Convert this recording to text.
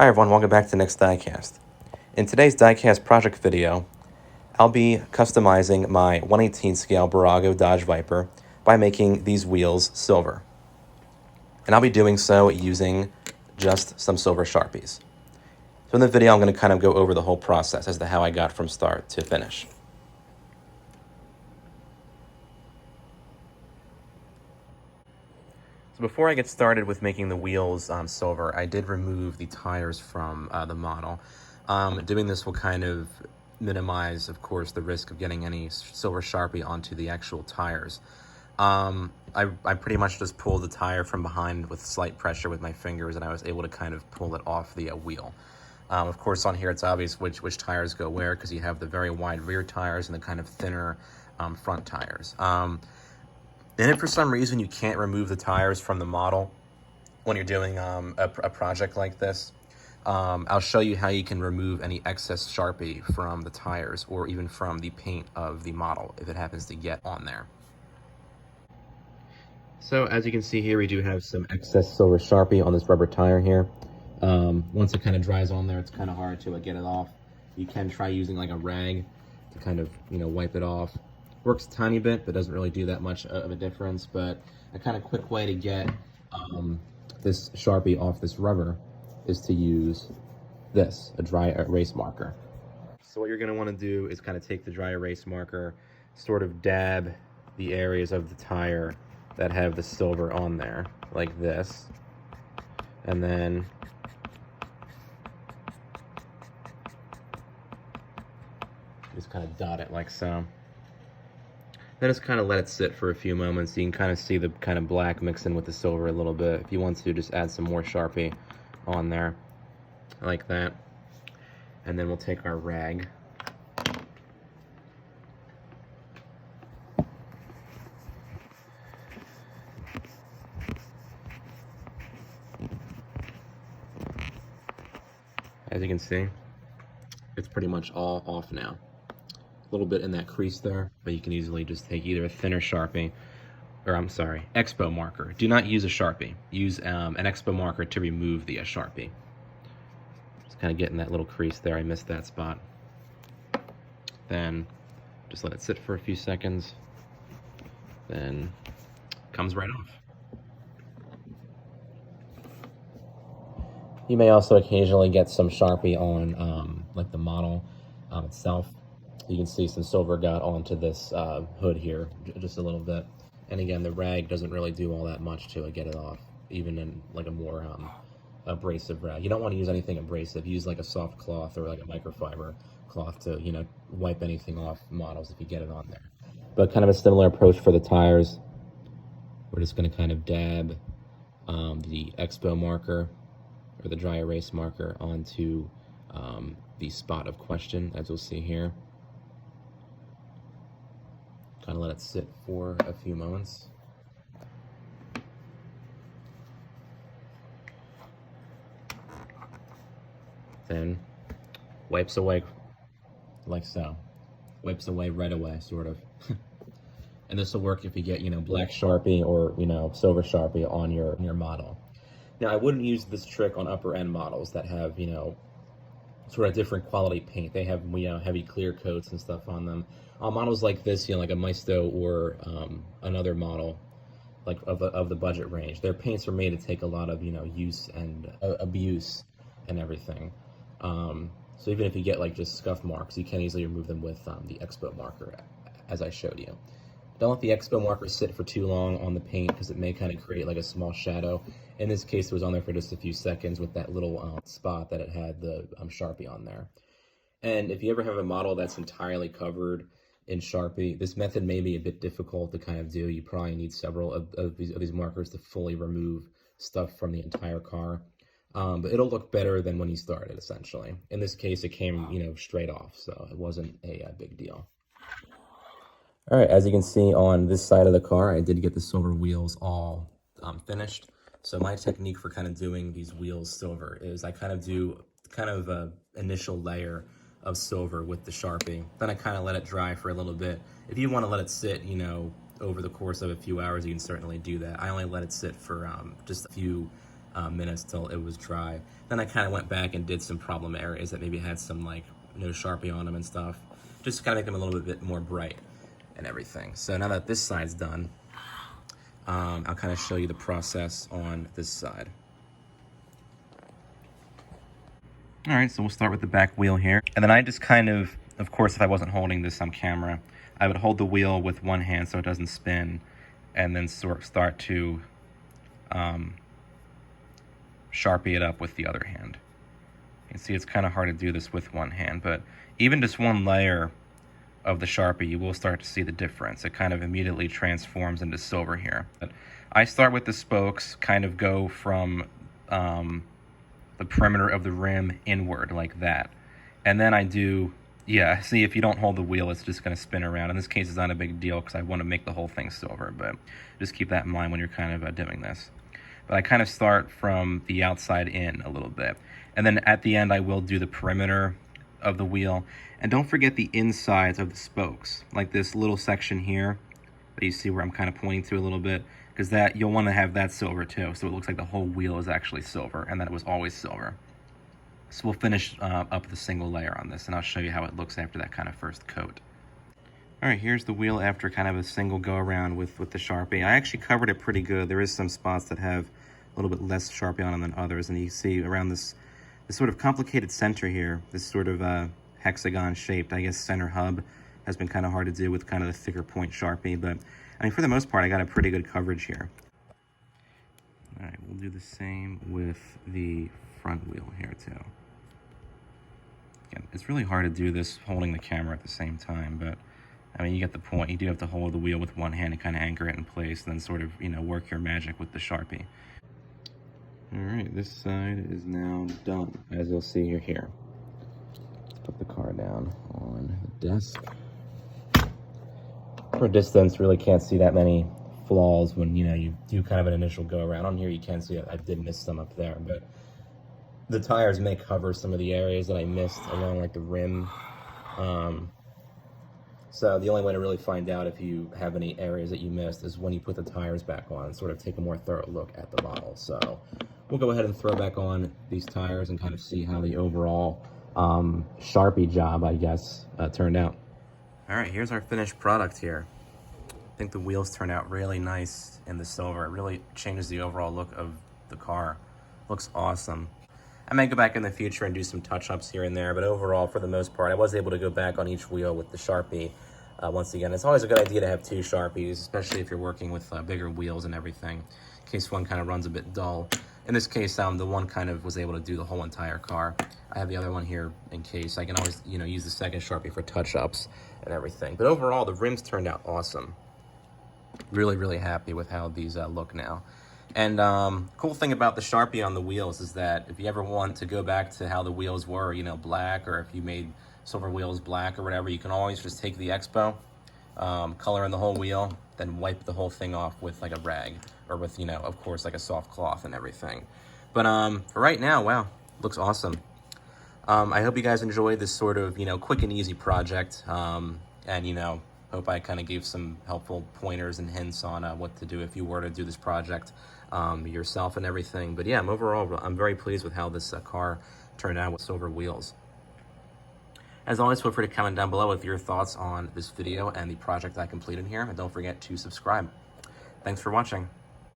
Hi everyone, welcome back to the next Diecast. In today's Diecast project video, I'll be customizing my 1/18 scale Bburago Dodge Viper by making these wheels silver. And I'll be doing so using just some silver Sharpies. So in the video, I'm going to kind of go over the whole process as to how I got from start to finish. So before I get started with making the wheels silver, I did remove the tires from the model. Doing this will kind of minimize, of course, the risk of getting any silver Sharpie onto the actual tires. I pretty much just pulled the tire from behind with slight pressure with my fingers, and I was able to kind of pull it off the wheel. Of course, on here it's obvious which tires go where, because you have the very wide rear tires and the kind of thinner front tires. And if for some reason you can't remove the tires from the model when you're doing a project like this, I'll show you how you can remove any excess Sharpie from the tires or even from the paint of the model if it happens to get on there. So as you can see here, we do have some excess silver Sharpie on this rubber tire here. Once it kind of dries on there, it's kind of hard to get it off. You can try using like a rag to kind of, wipe it off. Works a tiny bit, but doesn't really do that much of a difference. But a kind of quick way to get this Sharpie off this rubber is to use this, a dry erase marker. So what you're going to want to do is kind of take the dry erase marker, sort of dab the areas of the tire that have the silver on there, like this, and then just kind of dot it like so. Then just kind of let it sit for a few moments. You can kind of see the kind of black mixing with the silver a little bit. If you want to, just add some more Sharpie on there, like that. And then we'll take our rag. As you can see, it's pretty much all off now. A little bit in that crease there, but you can easily just take either a thinner Sharpie, or I'm sorry, Expo marker. Do not use a Sharpie. Use an Expo marker to remove the Sharpie. Just kind of getting that little crease there. I missed that spot. Then just let it sit for a few seconds. Then comes right off. You may also occasionally get some Sharpie on like the model itself. You can see some silver got onto this hood here just a little bit. And again, the rag doesn't really do all that much to get it off, even in like a more abrasive rag. You don't want to use anything abrasive. Use like a soft cloth or like a microfiber cloth to, wipe anything off models if you get it on there. But kind of a similar approach for the tires. We're just going to kind of dab the Expo marker or the dry erase marker onto the spot of question, as you'll see here. Kind of let it sit for a few moments. Then wipes away like so. Wipes away right away, sort of. And this will work if you get, black Sharpie or, silver Sharpie on your model. Now, I wouldn't use this trick on upper end models that have, sort of different quality paint. They have, heavy clear coats and stuff on them. On models like this, like a Maisto or another model, like of the budget range, their paints are made to take a lot of, use and abuse and everything. So even if you get like just scuff marks, you can easily remove them with the Expo marker, as I showed you. Don't let the Expo marker sit for too long on the paint, because it may kind of create like a small shadow. In this case, it was on there for just a few seconds with that little spot that it had the Sharpie on there. And if you ever have a model that's entirely covered in Sharpie, this method may be a bit difficult to kind of do. You probably need several of these markers to fully remove stuff from the entire car. But it'll look better than when you started, essentially. In this case, it came, straight off, so it wasn't a big deal. All right, as you can see on this side of the car, I did get the silver wheels all finished. So my technique for kind of doing these wheels silver is I kind of do an initial layer of silver with the Sharpie. Then I kind of let it dry for a little bit. If you want to let it sit, over the course of a few hours, you can certainly do that. I only let it sit for just a few minutes till it was dry. Then I kind of went back and did some problem areas that maybe had some like no Sharpie on them and stuff, just to kind of make them a little bit more bright and everything. So now that this side's done, I'll kind of show you the process on this side. All right, so we'll start with the back wheel here. And then I just kind of course, if I wasn't holding this on camera, I would hold the wheel with one hand so it doesn't spin, and then start to Sharpie it up with the other hand. You can see it's kind of hard to do this with one hand, but even just one layer of the Sharpie, you will start to see the difference. It kind of immediately transforms into silver here. But I start with the spokes, kind of go from the perimeter of the rim inward like that. And then I do, yeah, see, if you don't hold the wheel, it's just going to spin around. In this case, it's not a big deal because I want to make the whole thing silver, but just keep that in mind when you're kind of doing this. But I kind of start from the outside in a little bit. And then at the end, I will do the perimeter of the wheel. And don't forget the insides of the spokes, like this little section here that you see where I'm kind of pointing to a little bit, because that you'll want to have that silver too, so it looks like the whole wheel is actually silver and that it was always silver. So we'll finish up the single layer on this, and I'll show you how it looks after that kind of first coat. All right, here's the wheel after kind of a single go around with the Sharpie. I actually covered it pretty good. There is some spots that have a little bit less Sharpie on them than others, and you see around this sort of complicated center here, this sort of hexagon shaped, I guess, center hub has been kind of hard to do with kind of the thicker point Sharpie, but I mean, for the most part, I got a pretty good coverage here. All right, we'll do the same with the front wheel here too. Again, it's really hard to do this holding the camera at the same time, but I mean, you get the point. You do have to hold the wheel with one hand and kind of anchor it in place, and then sort of, you know, work your magic with the Sharpie. All right, this side is now done, as you'll see here. Let's put the car down on the desk. For distance, really can't see that many flaws when, you know, you do kind of an initial go around. On here, you can see I did miss some up there, but the tires may cover some of the areas that I missed along like the rim. So the only way to really find out if you have any areas that you missed is when you put the tires back on and sort of take a more thorough look at the model. So we'll go ahead and throw back on these tires and kind of see how the overall Sharpie job, I guess, turned out. All right, here's our finished product here. I think the wheels turned out really nice in the silver. It really changes the overall look of the car. Looks awesome. I may go back in the future and do some touch-ups here and there, but overall, for the most part, I was able to go back on each wheel with the Sharpie. Once again, it's always a good idea to have two Sharpies, especially if you're working with bigger wheels and everything, in case one kind of runs a bit dull. In this case, the one kind of was able to do the whole entire car. I have the other one here in case. I can always, you know, use the second Sharpie for touch-ups and everything. But overall, the rims turned out awesome. Really, really happy with how these look now. And cool thing about the Sharpie on the wheels is that if you ever want to go back to how the wheels were, you know, black, or if you made silver wheels black or whatever, you can always just take the Expo, color in the whole wheel, then wipe the whole thing off with like a rag, or with, you know, of course, like a soft cloth and everything. But for right now, wow, looks awesome. I hope you guys enjoyed this sort of, you know, quick and easy project, and, you know, hope I kind of gave some helpful pointers and hints on what to do if you were to do this project yourself and everything. But yeah, overall, I'm very pleased with how this car turned out with silver wheels. As always, feel free to comment down below with your thoughts on this video and the project I completed here. And don't forget to subscribe. Thanks for watching.